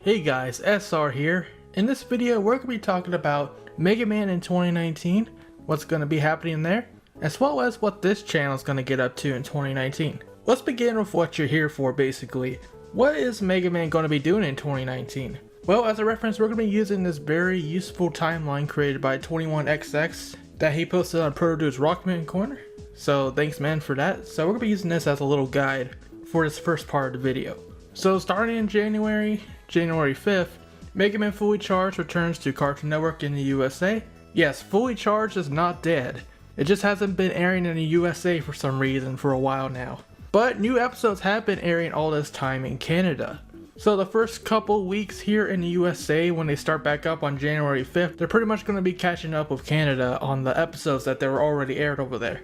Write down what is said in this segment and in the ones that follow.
Hey guys, SR here. In this video we're going to be talking about Megaman in 2019, what's going to be happening there, as well as what this channel is going to get up to in 2019. Let's begin with what you're here for basically. What is Megaman going to be doing in 2019? Well, as a reference we're going to be using this very useful timeline created by 21XX that he posted on Protodude's Rockman Corner. So thanks man for that. So we're going to be using this as a little guide for this first part of the video. So starting in January 5th, Megaman Fully Charged returns to Cartoon Network in the USA. Yes, Fully Charged is not dead. It just hasn't been airing in the USA for some reason for a while now. But new episodes have been airing all this time in Canada. So the first couple weeks here in the USA, when they start back up on January 5th, they're pretty much going to be catching up with Canada on the episodes that they were already aired over there.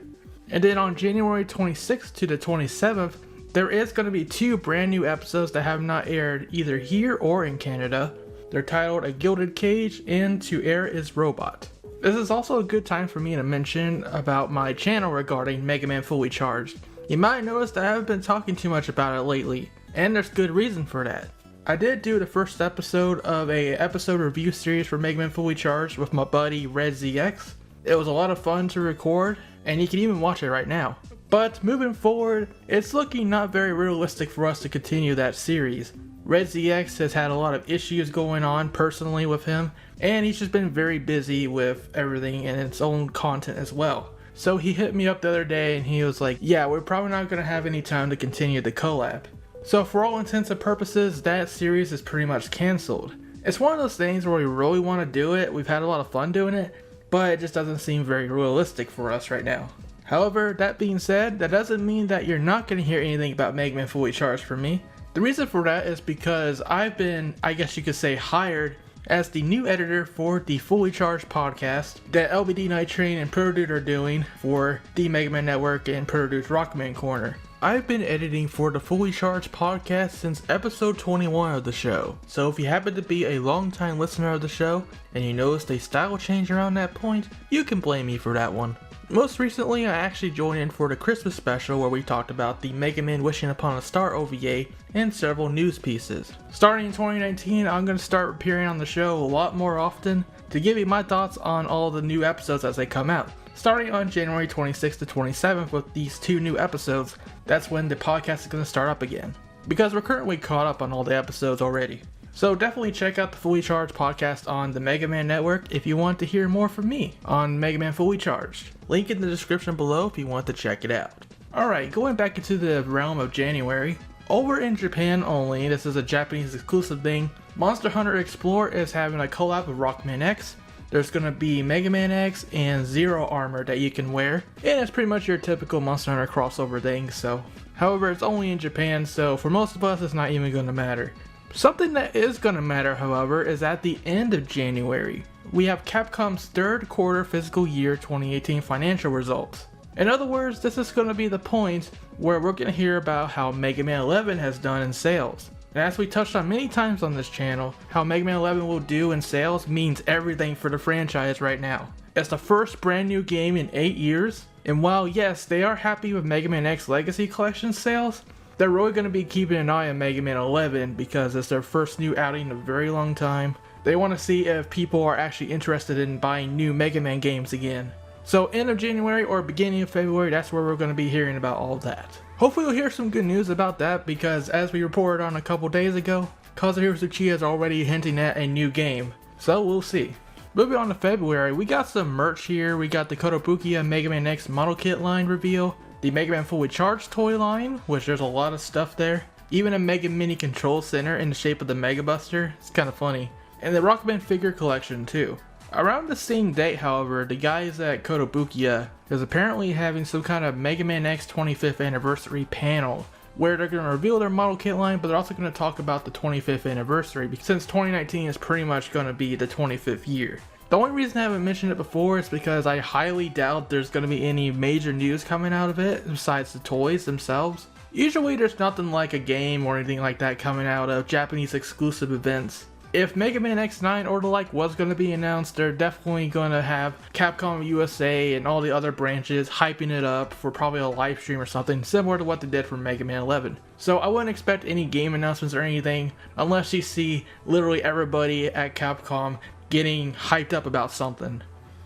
And then on January 26th to the 27th, there is going to be two brand new episodes that have not aired either here or in Canada. They're titled A Gilded Cage and To Air Is Robot. This is also a good time for me to mention about my channel regarding Megaman Fully Charged. You might notice that I haven't been talking too much about it lately, and there's good reason for that. I did do the first episode of a episode review series for Megaman Fully Charged with my buddy ShadowRockZX. It was a lot of fun to record, and you can even watch it right now. But moving forward, it's looking not very realistic for us to continue that series. ShadowRockZX has had a lot of issues going on personally with him, and he's just been very busy with everything and its own content as well. So he hit me up the other day and he was like, yeah, we're probably not going to have any time to continue the collab. So for all intents and purposes, that series is pretty much cancelled. It's one of those things where we really want to do it, we've had a lot of fun doing it, but it just doesn't seem very realistic for us right now. However, that being said, that doesn't mean that you're not going to hear anything about Megaman Fully Charged from me. The reason for that is because I've been, I guess you could say, hired as the new editor for the Fully Charged podcast that LBD Night Train and Protodude are doing for the Megaman Network and Protodude's Rockman Corner. I've been editing for the Fully Charged podcast since episode 21 of the show, so if you happen to be a long-time listener of the show and you noticed a style change around that point, you can blame me for that one. Most recently, I actually joined in for the Christmas special where we talked about the Megaman Wishing Upon a Star OVA and several news pieces. Starting in 2019, I'm going to start appearing on the show a lot more often to give you my thoughts on all the new episodes as they come out. Starting on January 26th to 27th with these two new episodes, that's when the podcast is going to start up again. Because we're currently caught up on all the episodes already. So definitely check out the Fully Charged podcast on the Megaman Network if you want to hear more from me on Megaman Fully Charged. Link in the description below if you want to check it out. Alright, going back into the realm of January. Over in Japan only, this is a Japanese exclusive thing, Monster Hunter Explorer is having a collab with Rockman X. There's going to be Mega Man X and Zero armor that you can wear, and it's pretty much your typical Monster Hunter crossover thing, so. However, it's only in Japan, so for most of us it's not even going to matter. Something that is going to matter, however, is at the end of January. We have Capcom's third quarter fiscal year 2018 financial results. In other words, this is going to be the point where we're going to hear about how Mega Man 11 has done in sales. And as we touched on many times on this channel, how Mega Man 11 will do in sales means everything for the franchise right now. It's the first brand new game in 8 years, and while yes, they are happy with Mega Man X Legacy Collection sales, they're really going to be keeping an eye on Mega Man 11 because it's their first new outing in a very long time. They want to see if people are actually interested in buying new Mega Man games again. So end of January or beginning of February, that's where we're going to be hearing about all of that. Hopefully you'll hear some good news about that because as we reported on a couple days ago, Kazuhiro Tsuchiya is already hinting at a new game. So we'll see. Moving on to February, we got some merch here. We got the Kotobukiya Mega Man X model kit line reveal, the Mega Man Fully Charged toy line, which there's a lot of stuff there. Even a Mega Mini Control Center in the shape of the Mega Buster. It's kind of funny. And the Rockman figure collection too. Around the same date, however, the guys at Kotobukiya is apparently having some kind of Mega Man X 25th anniversary panel where they're going to reveal their model kit line, but they're also going to talk about the 25th anniversary since 2019 is pretty much going to be the 25th year. The only reason I haven't mentioned it before is because I highly doubt there's going to be any major news coming out of it besides the toys themselves. Usually there's nothing like a game or anything like that coming out of Japanese exclusive events. If Mega Man X9 or the like was going to be announced, they're definitely going to have Capcom USA and all the other branches hyping it up for probably a live stream or something similar to what they did for Mega Man 11. So I wouldn't expect any game announcements or anything unless you see literally everybody at Capcom getting hyped up about something.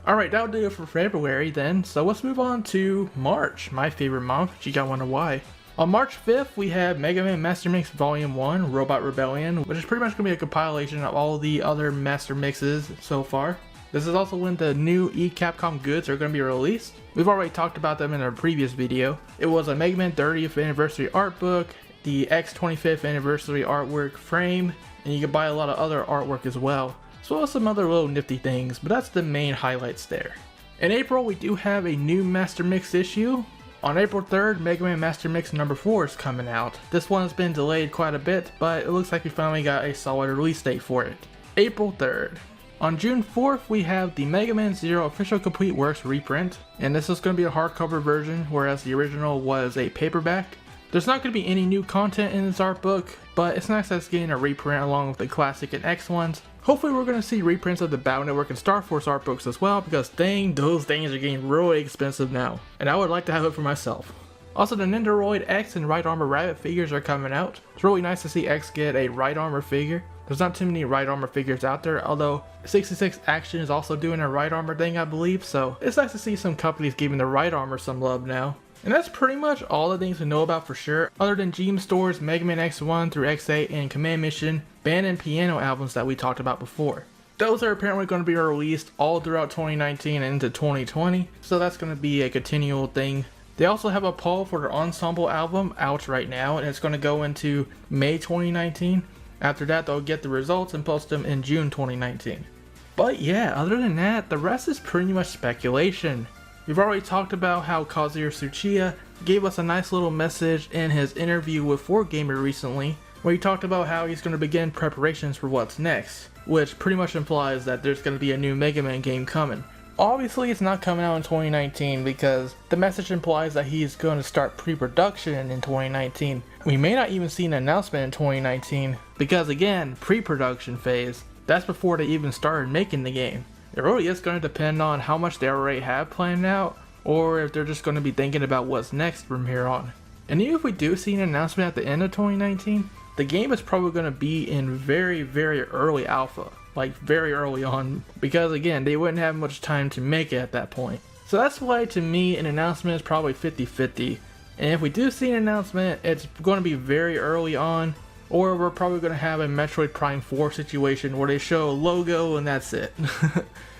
Alright, that'll do it for February then, so let's move on to March, my favorite month. You gotta wonder why. On March 5th, we have Mega Man Master Mix Volume 1, Robot Rebellion, which is pretty much going to be a compilation of all the other Master Mixes so far. This is also when the new eCapcom goods are going to be released. We've already talked about them in our previous video. It was a Mega Man 30th Anniversary Art Book, the X 25th Anniversary Artwork Frame, and you can buy a lot of other artwork as well, as well as some other little nifty things, but that's the main highlights there. In April, we do have a new Master Mix issue. On April 3rd, Mega Man Master Mix number 4 is coming out. This one's been delayed quite a bit, but it looks like we finally got a solid release date for it. April 3rd. On June 4th, we have the Mega Man Zero Official Complete Works reprint, and this is going to be a hardcover version, whereas the original was a paperback. There's not going to be any new content in this art book, but it's nice that it's getting a reprint along with the Classic and X ones. Hopefully we're going to see reprints of the Battle Network and Star Force art books as well, because dang, those things are getting really expensive now, and I would like to have it for myself. Also, the Nendoroid X and Right Armor Rabbit figures are coming out. It's really nice to see X get a Right Armor figure. There's not too many Right Armor figures out there, although 66 Action is also doing a Right Armor thing, I believe, so it's nice to see some companies giving the Right Armor some love now. And that's pretty much all the things to know about for sure, other than Gem Store's Mega Man X1 through X8 and Command Mission, Band and Piano albums that we talked about before. Those are apparently going to be released all throughout 2019 and into 2020, so that's going to be a continual thing. They also have a poll for their Ensemble album out right now, and it's going to go into May 2019. After that, they'll get the results and post them in June 2019. But yeah, other than that, the rest is pretty much speculation. We've already talked about how Kazuya Tsuchiya gave us a nice little message in his interview with 4Gamer recently, where he talked about how he's going to begin preparations for what's next, which pretty much implies that there's going to be a new Mega Man game coming. Obviously it's not coming out in 2019 because the message implies that he's going to start pre-production in 2019. We may not even see an announcement in 2019 because again, pre-production phase, that's before they even started making the game. It really is going to depend on how much they already have planned out, or if they're just going to be thinking about what's next from here on. And even if we do see an announcement at the end of 2019, the game is probably going to be in very, very early alpha, like very early on, because again, they wouldn't have much time to make it at that point. So that's why to me an announcement is probably 50-50, and if we do see an announcement, it's going to be very early on, or we're probably going to have a Metroid Prime 4 situation where they show a logo and that's it.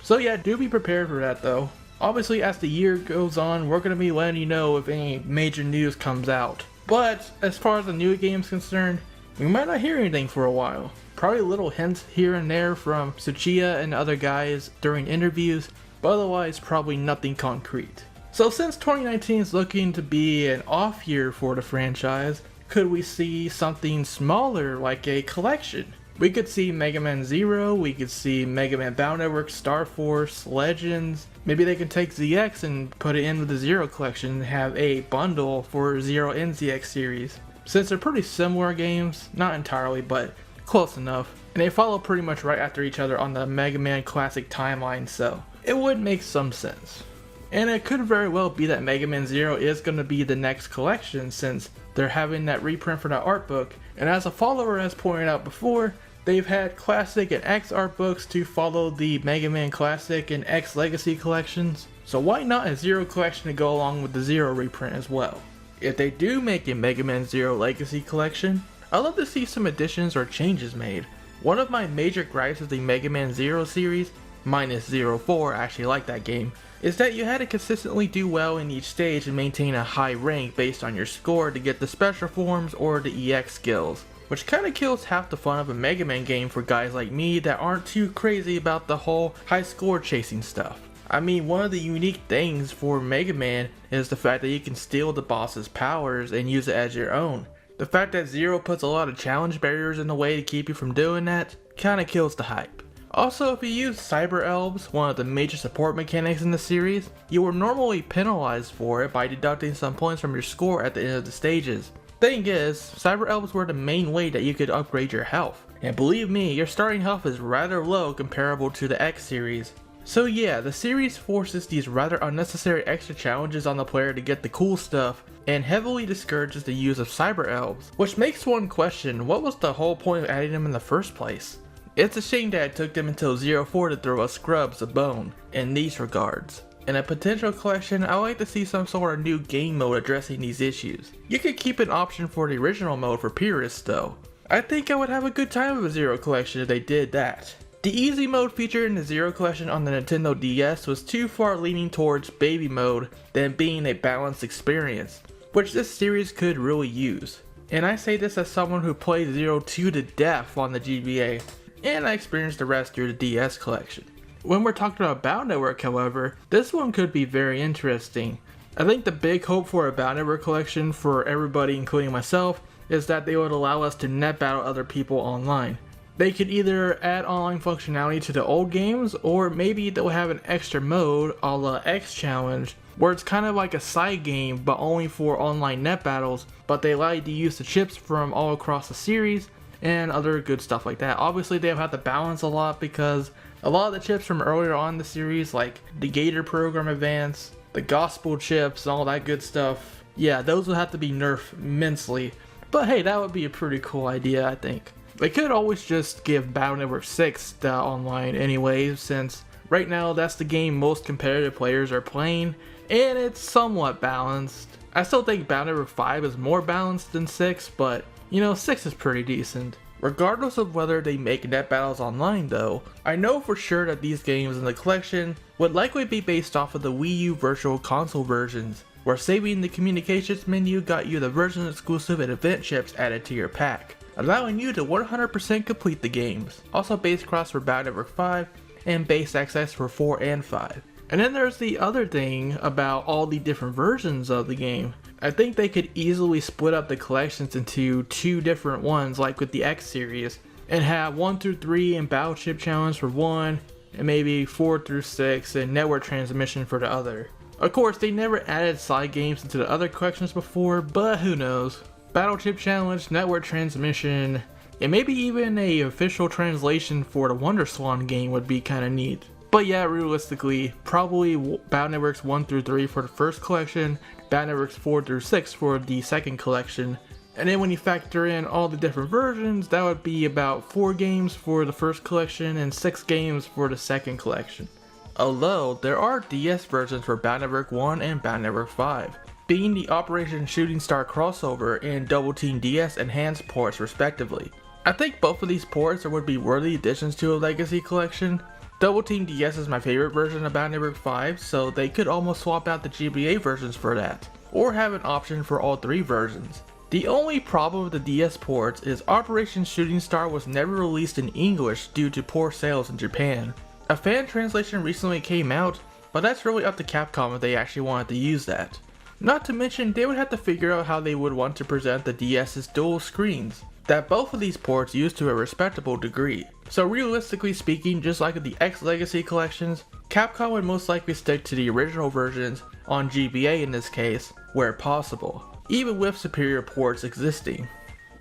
So yeah, do be prepared for that though. Obviously as the year goes on, we're going to be letting you know if any major news comes out. But as far as the new game's concerned, we might not hear anything for a while. Probably little hints here and there from Tsuchiya and other guys during interviews, but otherwise probably nothing concrete. So since 2019 is looking to be an off year for the franchise, could we see something smaller like a collection? We could see Mega Man Zero, we could see Mega Man Battle Network, Star Force, Legends. Maybe they can take ZX and put it in with the Zero collection and have a bundle for Zero and ZX series. Since they're pretty similar games, not entirely, but close enough. And they follow pretty much right after each other on the Mega Man Classic timeline, so it would make some sense. And it could very well be that Mega Man Zero is going to be the next collection since they're having that reprint for that art book. And as a follower has pointed out before, they've had Classic and X art books to follow the Mega Man Classic and X Legacy collections. So why not a Zero collection to go along with the Zero reprint as well? If they do make a Mega Man Zero Legacy collection, I'd love to see some additions or changes made. One of my major gripes of the Mega Man Zero series, minus 04, I actually like that game, is that you had to consistently do well in each stage and maintain a high rank based on your score to get the special forms or the EX skills, which kinda kills half the fun of a Mega Man game for guys like me that aren't too crazy about the whole high score chasing stuff. I mean, one of the unique things for Mega Man is the fact that you can steal the boss's powers and use it as your own. The fact that Zero puts a lot of challenge barriers in the way to keep you from doing that kinda kills the hype. Also, if you use Cyber Elves, one of the major support mechanics in the series, you were normally penalized for it by deducting some points from your score at the end of the stages. Thing is, Cyber Elves were the main way that you could upgrade your health. and believe me, your starting health is rather low comparable to the X series. So yeah, the series forces these rather unnecessary extra challenges on the player to get the cool stuff, and heavily discourages the use of cyber elves, which makes one question what was the whole point of adding them in the first place. It's a shame that it took them until 04 to throw us scrubs a bone in these regards. In a potential collection, I would like to see some sort of new game mode addressing these issues. You could keep an option for the original mode for purists though. I think I would have a good time with a Zero collection if they did that. The easy mode featured in the Zero collection on the Nintendo DS was too far leaning towards baby mode than being a balanced experience, which this series could really use. And I say this as someone who played Zero 2 to death on the GBA, and I experienced the rest through the DS collection. When we're talking about Battle Network, however, this one could be very interesting. I think the big hope for a Battle Network collection for everybody, including myself, is that they would allow us to net battle other people online. They could either add online functionality to the old games, or maybe they'll have an extra mode a la X Challenge, where it's kind of like a side game but only for online net battles, but they allow you to use the chips from all across the series and other good stuff like that. Obviously they'll have to balance a lot because a lot of the chips from earlier on in the series, like the Gator Program Advance, the Gospel chips, and all that good stuff, yeah, those will have to be nerfed immensely. But hey, that would be a pretty cool idea, I think. They could always just give Battle Network 6 the online anyway, since right now that's the game most competitive players are playing, and it's somewhat balanced. I still think Battle Network 5 is more balanced than 6, but you know, 6 is pretty decent. Regardless of whether they make net battles online though, I know for sure that these games in the collection would likely be based off of the Wii U Virtual Console versions, where saving the communications menu got you the version exclusive and event chips added to your pack, allowing you to 100% complete the games. Also base cross for Battle Network 5 and base access for 4 and 5. And then there's the other thing about all the different versions of the game. I think they could easily split up the collections into 2 different ones like with the X series, and have 1 through 3 and Battle Chip Challenge for one, and maybe 4 through 6 and Network Transmission for the other. Of course, they never added side games into the other collections before, but who knows. Battle Chip Challenge, Network Transmission, and maybe even a official translation for the Wonder Swan game would be kinda neat. But yeah, realistically, probably Battle Networks 1 through 3 for the first collection, Battle Networks 4 through 6 for the second collection. And then when you factor in all the different versions, that would be about 4 games for the first collection and 6 games for the second collection. Although, there are DS versions for Battle Network 1 and Battle Network 5, being the Operation Shooting Star crossover and Double Team DS enhanced ports respectively. I think both of these ports would be worthy additions to a Legacy collection. Double Team DS is my favorite version of Battle Network 5, so they could almost swap out the GBA versions for that, or have an option for all 3 versions. The only problem with the DS ports is Operation Shooting Star was never released in English due to poor sales in Japan. A fan translation recently came out, but that's really up to Capcom if they actually wanted to use that. Not to mention, they would have to figure out how they would want to present the DS's dual screens, that both of these ports use to a respectable degree. So realistically speaking, just like with the X Legacy collections, Capcom would most likely stick to the original versions on GBA in this case, where possible, even with superior ports existing.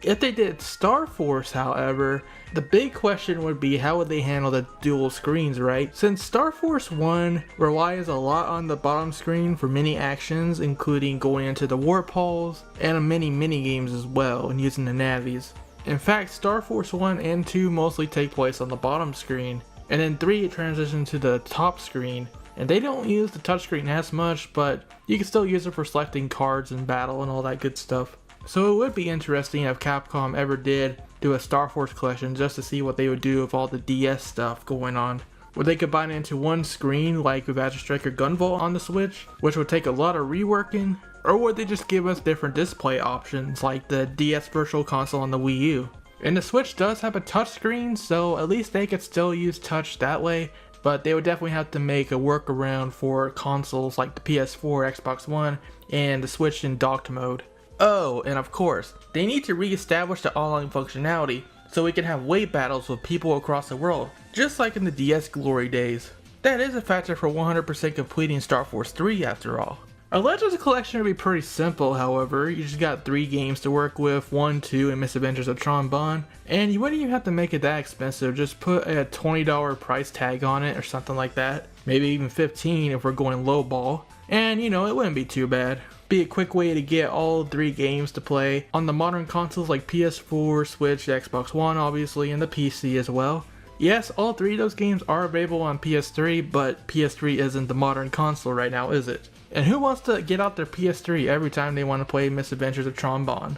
If they did Star Force, however, the big question would be how would they handle the dual screens, right? Since Star Force 1 relies a lot on the bottom screen for many actions, including going into the warp holes and many mini games as well and using the navies. In fact, Star Force 1 and 2 mostly take place on the bottom screen, and then 3 it transitions to the top screen. And they don't use the touchscreen as much, but you can still use it for selecting cards in battle and all that good stuff. So it would be interesting if Capcom ever did do a Star Force collection just to see what they would do with all the DS stuff going on. Would they combine it into one screen like with Azure Striker Gunvolt on the Switch, which would take a lot of reworking? Or would they just give us different display options like the DS Virtual Console on the Wii U? And the Switch does have a touchscreen, so at least they could still use touch that way, but they would definitely have to make a workaround for consoles like the PS4, Xbox One, and the Switch in docked mode. Oh, and of course, they need to re-establish the online functionality so we can have wave battles with people across the world, just like in the DS glory days. That is a factor for 100% completing Star Force 3 after all. Our Legends collection would be pretty simple, however. You just got 3 games to work with, 1, 2, and Misadventures of Tron Bonne. And you wouldn't even have to make it that expensive, just put a $20 price tag on it or something like that. Maybe even $15 if we're going low ball. And you know, it wouldn't be too bad. Be a quick way to get all 3 games to play on the modern consoles like PS4, Switch, Xbox One obviously, and the PC as well. Yes, all 3 of those games are available on PS3, but PS3 isn't the modern console right now, is it? And who wants to get out their PS3 every time they want to play Misadventures of Tron Bonne?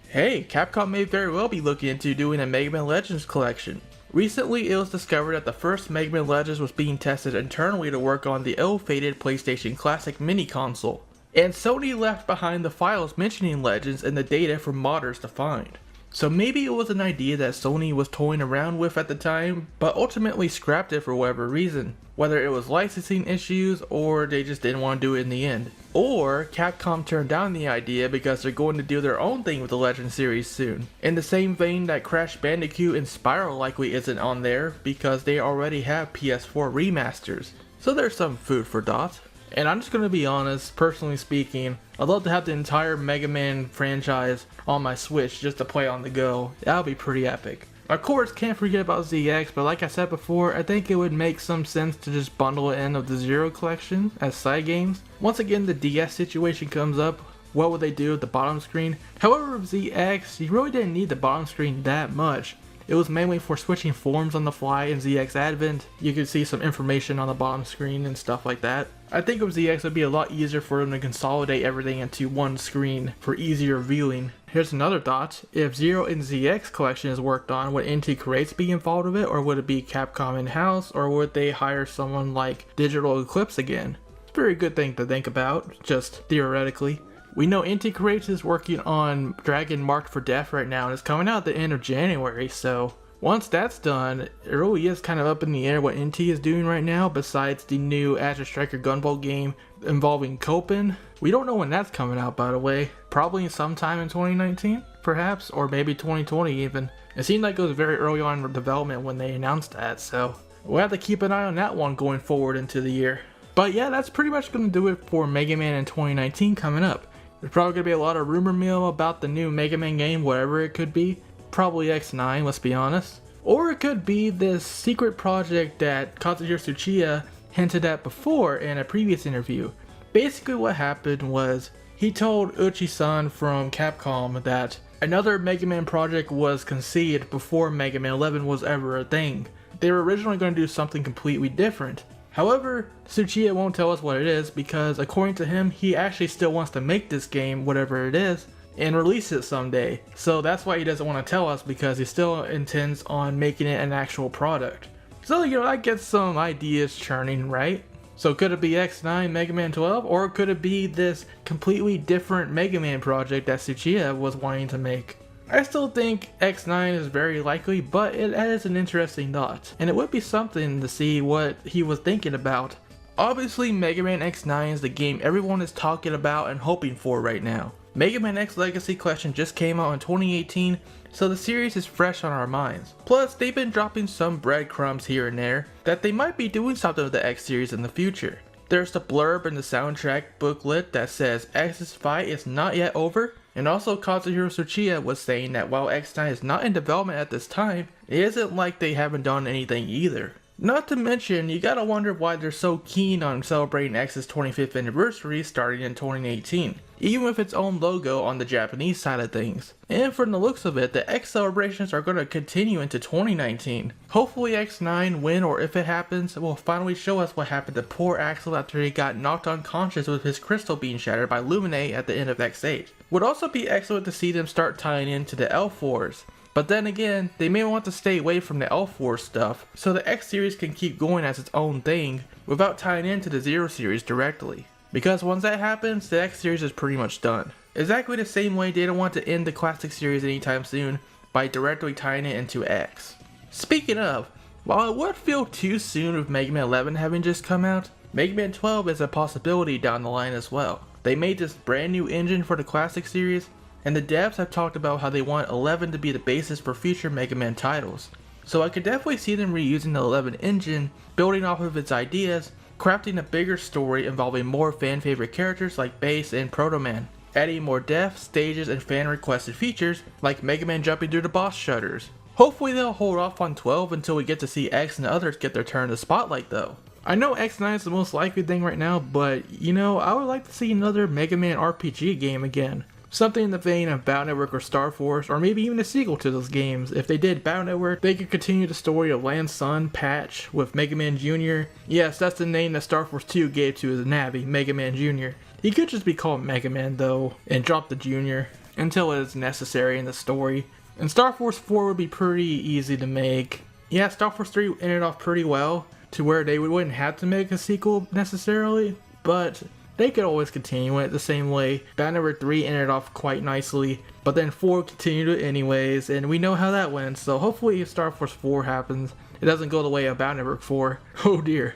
Hey, Capcom may very well be looking into doing a Mega Man Legends collection. Recently, it was discovered that the first Mega Man Legends was being tested internally to work on the ill-fated PlayStation Classic mini console. And Sony left behind the files mentioning Legends and the data for modders to find. So maybe it was an idea that Sony was toying around with at the time, but ultimately scrapped it for whatever reason. Whether it was licensing issues, or they just didn't want to do it in the end. Or Capcom turned down the idea because they're going to do their own thing with the Legend series soon. In the same vein that Crash Bandicoot and Spyro likely isn't on there because they already have PS4 remasters. So there's some food for thought. And I'm just going to be honest, personally speaking, I'd love to have the entire Mega Man franchise on my Switch just to play on the go. That would be pretty epic. Of course, can't forget about ZX, but like I said before, I think it would make some sense to just bundle it in with the Zero collection as side games. Once again, the DS situation comes up, what would they do with the bottom screen? However, with ZX, you really didn't need the bottom screen that much. It was mainly for switching forms on the fly in ZX Advent. You could see some information on the bottom screen and stuff like that. I think with ZX it would be a lot easier for them to consolidate everything into one screen for easier viewing. Here's another thought. If Zero and ZX collection is worked on, would NT Creates be involved with it, or would it be Capcom in-house, or would they hire someone like Digital Eclipse again? It's a very good thing to think about, just theoretically. We know NT Creates is working on Dragon Marked for Death right now, and it's coming out at the end of January, so once that's done, it really is kind of up in the air what NT is doing right now, besides the new Azure Striker Gunvolt game involving Copen. We don't know when that's coming out, by the way. Probably sometime in 2019, perhaps, or maybe 2020 even. It seemed like it was very early on in development when they announced that, so we'll have to keep an eye on that one going forward into the year. But yeah, that's pretty much going to do it for Mega Man in 2019 coming up. There's probably going to be a lot of rumor mill about the new Mega Man game, whatever it could be. Probably X9, let's be honest. Or it could be this secret project that Kazuhiro Tsuchiya hinted at before in a previous interview. Basically what happened was he told Uchi-san from Capcom that another Mega Man project was conceived before Mega Man 11 was ever a thing. They were originally going to do something completely different. However, Tsuchiya won't tell us what it is because according to him, he actually still wants to make this game, whatever it is, and release it someday. So that's why he doesn't want to tell us, because he still intends on making it an actual product. So you know, that gets some ideas churning, right? So could it be X9 Mega Man 12, or could it be this completely different Mega Man project that Tsuchiya was wanting to make? I still think X9 is very likely, but it is an interesting thought, and it would be something to see what he was thinking about. Obviously, Mega Man X9 is the game everyone is talking about and hoping for right now. Mega Man X Legacy Collection just came out in 2018, so the series is fresh on our minds. Plus, they've been dropping some breadcrumbs here and there that they might be doing something with the X series in the future. There's the blurb in the soundtrack booklet that says X's fight is not yet over, and also Kazuhiro Tsuchiya was saying that while X9 is not in development at this time, it isn't like they haven't done anything either. Not to mention, you gotta wonder why they're so keen on celebrating X's 25th anniversary starting in 2018, even with its own logo on the Japanese side of things. And from the looks of it, the X celebrations are going to continue into 2019. Hopefully X9, when or if it happens, will finally show us what happened to poor Axel after he got knocked unconscious with his crystal being shattered by Lumine at the end of X8. Would also be excellent to see them start tying into the L4s. But then again, they may want to stay away from the L4 stuff, so the X series can keep going as its own thing without tying into the Zero series directly. Because once that happens, the X series is pretty much done. Exactly the same way they don't want to end the classic series anytime soon by directly tying it into X. Speaking of, while it would feel too soon with Mega Man 11 having just come out, Mega Man 12 is a possibility down the line as well. They made this brand new engine for the classic series, and the devs have talked about how they want 11 to be the basis for future Mega Man titles. So I could definitely see them reusing the 11 engine, building off of its ideas, crafting a bigger story involving more fan favorite characters like Bass and Proto Man, adding more depth, stages, and fan requested features like Megaman jumping through the boss shutters. Hopefully they'll hold off on 12 until we get to see X and others get their turn in the spotlight though. I know X9 is the most likely thing right now, but you know, I would like to see another Mega Man RPG game again. Something in the vein of Battle Network or Star Force, or maybe even a sequel to those games. If they did Battle Network, they could continue the story of Land's son, Patch, with Mega Man Jr. Yes, that's the name that Star Force 2 gave to his Navi, Mega Man Jr. He could just be called Mega Man though, and drop the Jr. until it is necessary in the story. And Star Force 4 would be pretty easy to make. Yeah, Star Force 3 ended off pretty well, to where they wouldn't have to make a sequel necessarily, but they could always continue it the same way. Battle Network 3 ended off quite nicely, but then 4 continued it anyways, and we know how that went, so hopefully if Star Force 4 happens, it doesn't go the way of Battle Network 4. Oh dear.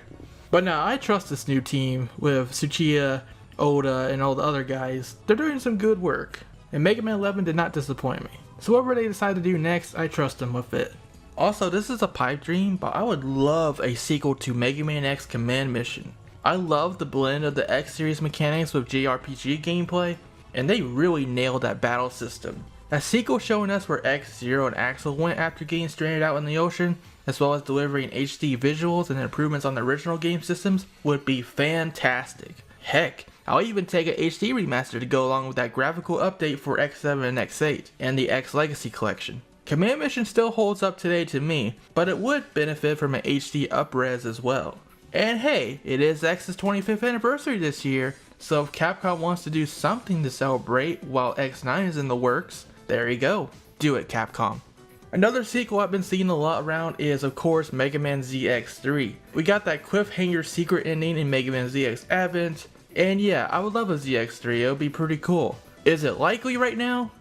But now, I trust this new team with Tsuchiya, Oda, and all the other guys. They're doing some good work, and Mega Man 11 did not disappoint me. So whatever they decide to do next, I trust them with it. Also, this is a pipe dream, but I would love a sequel to Mega Man X Command Mission. I love the blend of the X series mechanics with JRPG gameplay, and they really nailed that battle system. A sequel showing us where X, Zero, and Axel went after getting stranded out in the ocean, as well as delivering HD visuals and improvements on the original game systems, would be fantastic. Heck, I'll even take an HD remaster to go along with that graphical update for X7 and X8, and the X Legacy Collection. Command Mission still holds up today to me, but it would benefit from an HD upres as well. And hey, it is X's 25th anniversary this year, so if Capcom wants to do something to celebrate while X9 is in the works, there you go. Do it, Capcom. Another sequel I've been seeing a lot around is of course Mega Man ZX3. We got that cliffhanger secret ending in Mega Man ZX Advent, and yeah, I would love a ZX3, it would be pretty cool. Is it likely right now?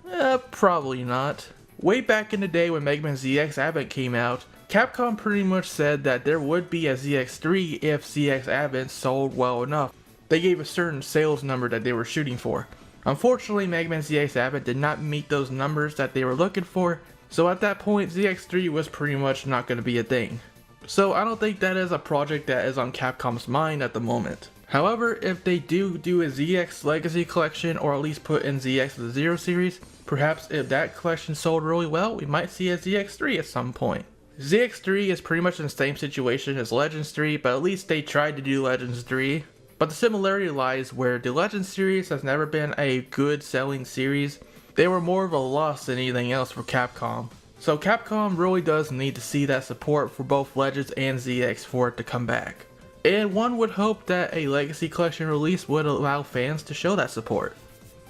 Probably not. Way back in the day when Mega Man ZX Advent came out, Capcom pretty much said that there would be a ZX3 if ZX Advent sold well enough. They gave a certain sales number that they were shooting for. Unfortunately, Mega Man ZX Advent did not meet those numbers that they were looking for, so at that point ZX3 was pretty much not going to be a thing. So I don't think that is a project that is on Capcom's mind at the moment. However, if they do a ZX Legacy Collection, or at least put in ZX the Zero series, perhaps if that collection sold really well, we might see a ZX3 at some point. ZX3 is pretty much in the same situation as Legends 3, but at least they tried to do Legends 3. But the similarity lies where the Legends series has never been a good selling series. They were more of a loss than anything else for Capcom. So Capcom really does need to see that support for both Legends and ZX for it to come back. And one would hope that a Legacy Collection release would allow fans to show that support.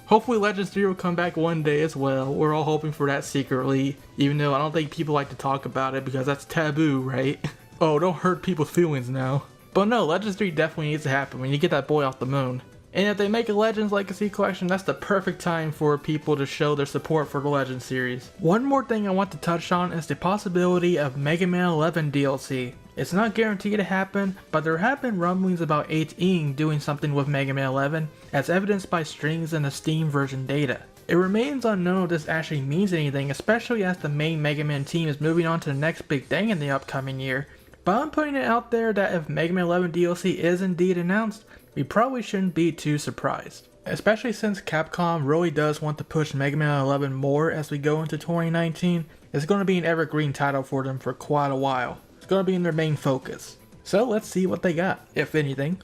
Hopefully Legends 3 will come back one day as well. We're all hoping for that secretly, even though I don't think people like to talk about it because that's taboo, right? Oh, don't hurt people's feelings now. But no, Legends 3 definitely needs to happen when you get that boy off the moon. And if they make a Legends Legacy Collection, that's the perfect time for people to show their support for the Legends series. One more thing I want to touch on is the possibility of Mega Man 11 DLC. It's not guaranteed to happen, but there have been rumblings about 8-ing doing something with Mega Man 11, as evidenced by strings in the Steam version data. It remains unknown if this actually means anything, especially as the main Mega Man team is moving on to the next big thing in the upcoming year. But I'm putting it out there that if Mega Man 11 DLC is indeed announced, we probably shouldn't be too surprised. Especially since Capcom really does want to push Mega Man 11 more as we go into 2019. It's going to be an evergreen title for them for quite a while. It's going to be in their main focus. So let's see what they got, if anything.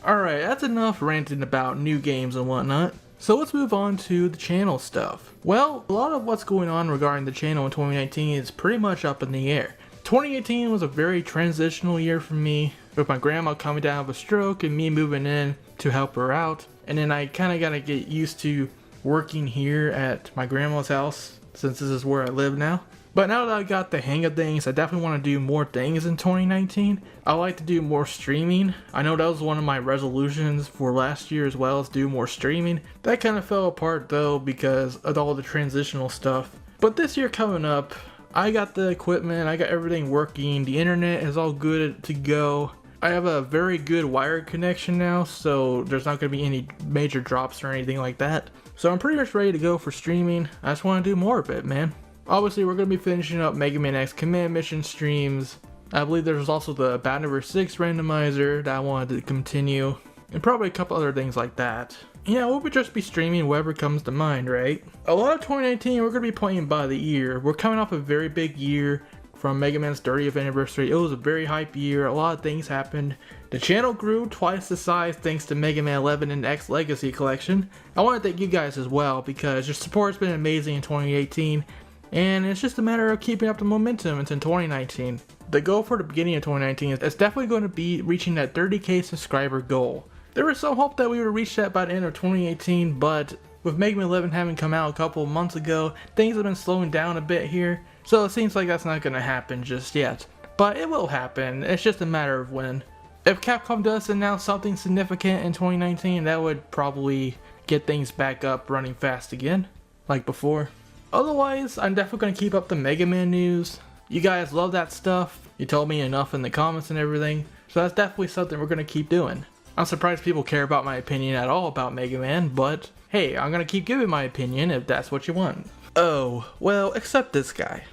Alright, that's enough ranting about new games and whatnot. So let's move on to the channel stuff. Well, a lot of what's going on regarding the channel in 2019 is pretty much up in the air. 2018 was a very transitional year for me, with my grandma coming down with a stroke and me moving in to help her out. And then I kind of got to get used to working here at my grandma's house, since this is where I live now. But now that I got the hang of things, I definitely want to do more things in 2019. I like to do more streaming. I know that was one of my resolutions for last year as well, is do more streaming. That kind of fell apart though because of all the transitional stuff. But this year coming up, I got the equipment, I got everything working, the internet is all good to go. I have a very good wired connection now, so there's not going to be any major drops or anything like that. So I'm pretty much ready to go for streaming. I just want to do more of it, man. Obviously, we're going to be finishing up Mega Man X Command Mission streams, I believe there's also the Batman 6 randomizer that I wanted to continue, and probably a couple other things like that. Yeah, we'll just be streaming whatever comes to mind, right? A lot of 2019 we're going to be playing by the year. We're coming off a very big year from Mega Man's 30th anniversary. It was a very hype year, a lot of things happened. The channel grew twice the size thanks to Mega Man 11 and X Legacy Collection. I want to thank you guys as well because your support has been amazing in 2018, and it's just a matter of keeping up the momentum into 2019. The goal for the beginning of 2019 is definitely going to be reaching that 30k subscriber goal. There was some hope that we would reach that by the end of 2018, but with Mega Man 11 having come out a couple of months ago, things have been slowing down a bit here, so it seems like that's not going to happen just yet. But it will happen, it's just a matter of when. If Capcom does announce something significant in 2019, that would probably get things back up running fast again, like before. Otherwise, I'm definitely going to keep up the Mega Man news. You guys love that stuff, you told me enough in the comments and everything, so that's definitely something we're going to keep doing. I'm surprised people care about my opinion at all about Mega Man, but hey, I'm going to keep giving my opinion if that's what you want. Oh, well, except this guy.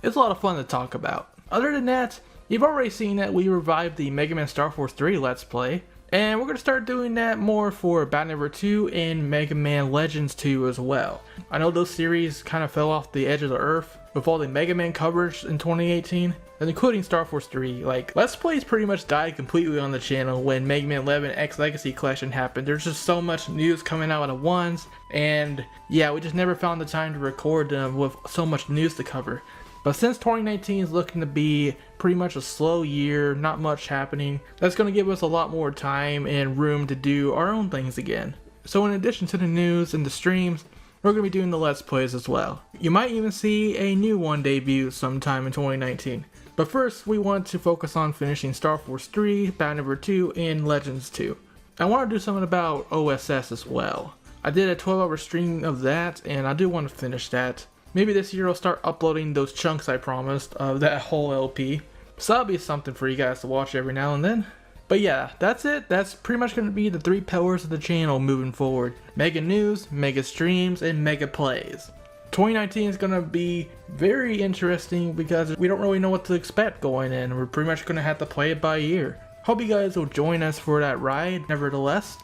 It's a lot of fun to talk about. Other than that, you've already seen that we revived the Mega Man Star Force 3 Let's Play, and we're going to start doing that more for Batman 2 and Mega Man Legends 2 as well. I know those series kind of fell off the edge of the earth with all the Mega Man coverage in 2018, and including Star Force 3. Like, Let's Plays pretty much died completely on the channel when Mega Man 11 X Legacy Collection happened. There's just so much news coming out at once, and yeah, we just never found the time to record them with so much news to cover. But since 2019 is looking to be pretty much a slow year, not much happening, that's going to give us a lot more time and room to do our own things again. So in addition to the news and the streams, we're going to be doing the Let's Plays as well. You might even see a new one debut sometime in 2019. But first, we want to focus on finishing Star Force 3, Batman 2, and Legends 2. I want to do something about OSS as well. I did a 12-hour stream of that, and I do want to finish that. Maybe this year I'll start uploading those chunks I promised of that whole LP. So that'll be something for you guys to watch every now and then. But yeah, that's it. That's pretty much going to be the 3 pillars of the channel moving forward. Mega news, mega streams, and mega plays. 2019 is going to be very interesting because we don't really know what to expect going in. We're pretty much going to have to play it by ear. Hope you guys will join us for that ride nevertheless.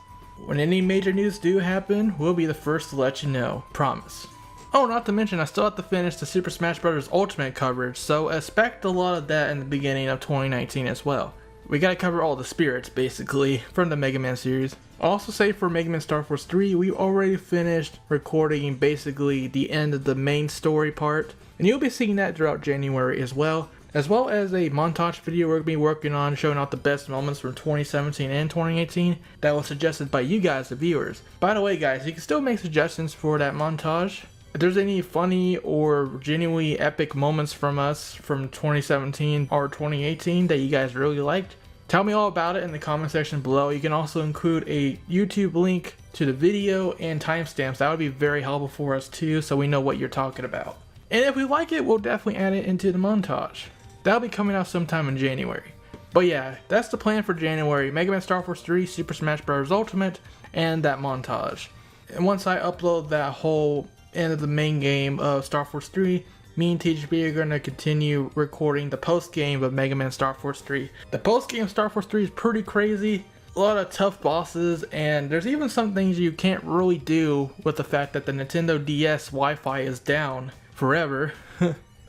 When any major news do happen, we'll be the first to let you know. Promise. Oh, not to mention I still have to finish the Super Smash Bros. Ultimate coverage, so expect a lot of that in the beginning of 2019 as well. We gotta cover all the spirits, basically, from the Mega Man series. I'll also say for Mega Man Star Force 3, we already finished recording basically the end of the main story part, and you'll be seeing that throughout January as well as a montage video we're gonna be working on showing off the best moments from 2017 and 2018 that was suggested by you guys, the viewers. By the way guys, you can still make suggestions for that montage. If there's any funny or genuinely epic moments from us from 2017 or 2018 that you guys really liked, tell me all about it in the comment section below. You can also include a YouTube link to the video and timestamps. That would be very helpful for us too, so we know what you're talking about. And if we like it, we'll definitely add it into the montage. That'll be coming out sometime in January. But yeah, that's the plan for January. Mega Man Star Force 3, Super Smash Bros. Ultimate, and that montage. And once I upload that whole end of the main game of Star Force 3, me and TGP are going to continue recording the post game of Mega Man Star Force 3. The post game of Star Force 3 is pretty crazy, a lot of tough bosses, and there's even some things you can't really do with the fact that the Nintendo DS Wi-Fi is down forever.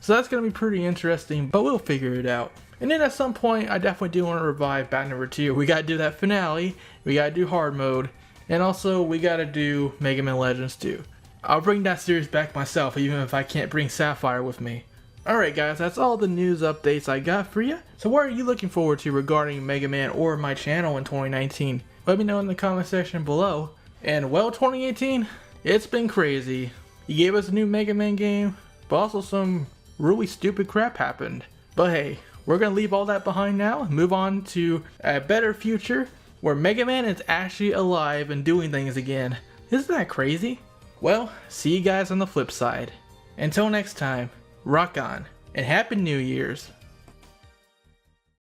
So that's going to be pretty interesting, but we'll figure it out. And then at some point, I definitely do want to revive Batman 2. We got to do that finale, we got to do hard mode, and also we got to do Mega Man Legends 2. I'll bring that series back myself, even if I can't bring Sapphire with me. Alright guys, that's all the news updates I got for you. So what are you looking forward to regarding Mega Man or my channel in 2019? Let me know in the comment section below. And well, 2018, it's been crazy. You gave us a new Mega Man game, but also some really stupid crap happened. But hey, we're gonna leave all that behind now and move on to a better future where Mega Man is actually alive and doing things again. Isn't that crazy? Well, see you guys on the flip side. Until next time, rock on, and Happy New Year's.